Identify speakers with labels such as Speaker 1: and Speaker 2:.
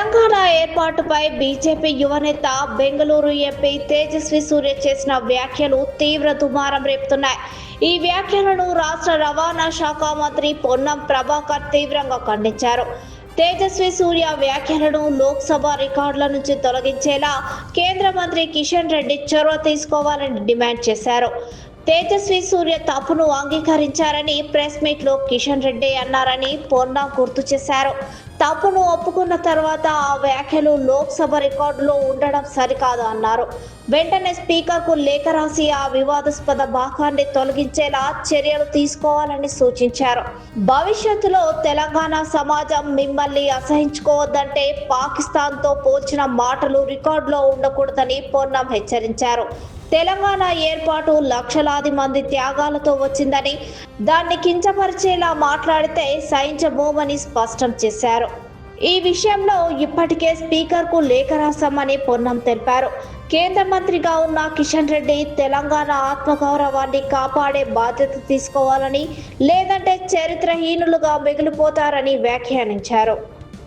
Speaker 1: తెలంగాణ ఏర్పాటుపై బీజేపీ యువనేత బెంగళూరు ఎంపీ తేజస్వి సూర్య చేసిన వ్యాఖ్యలు తీవ్ర దుమారం రేపుతున్నాయి. ఈ వ్యాఖ్యలను రాష్ట్ర రవాణా శాఖ మంత్రి పొన్నం ప్రభాకర్ తీవ్రంగా ఖండించారు. తేజస్వి సూర్య వ్యాఖ్యలను లోక్సభ రికార్డుల నుంచి తొలగించేలా కేంద్ర మంత్రి కిషన్ రెడ్డి చొరవ తీసుకోవాలని డిమాండ్ చేశారు. తేజస్వి సూర్య తప్పును అంగీకరించారని ప్రెస్ మీట్ లో కిషన్ రెడ్డి అన్నారని పొన్నం గుర్తు చేశారు. తప్పును ఒప్పుకున్న తర్వాత ఆ వ్యాఖ్యలు లోక్సభ రికార్డులో ఉండడం సరికాదు అన్నారు. వెంటనే స్పీకర్ కు లేఖ రాసి ఆ వివాదాస్పద భాగాన్ని తొలగించేలా చర్యలు తీసుకోవాలని సూచించారు. భవిష్యత్తులో తెలంగాణ సమాజం మిమ్మల్ని అసహించుకోవద్దంటే పాకిస్తాన్ తో పోల్చిన మాటలు రికార్డులో ఉండకూడదని పొన్నం హెచ్చరించారు. తెలంగాణ ఏర్పాటు లక్షలాది మంది త్యాగాలతో వచ్చిందని, దాన్ని కించపరిచేలా మాట్లాడితే సహించబోమని స్పష్టం చేశారు. ఈ విషయంలో ఇప్పటికే స్పీకర్ కు లేఖ రాశామని పొన్నం తెలిపారు. కేంద్ర మంత్రిగా ఉన్న కిషన్ రెడ్డి తెలంగాణ ఆత్మగౌరవాన్ని కాపాడే బాధ్యత తీసుకోవాలని, లేదంటే చరిత్రహీనులుగా మిగిలిపోతారని వ్యాఖ్యానించారు.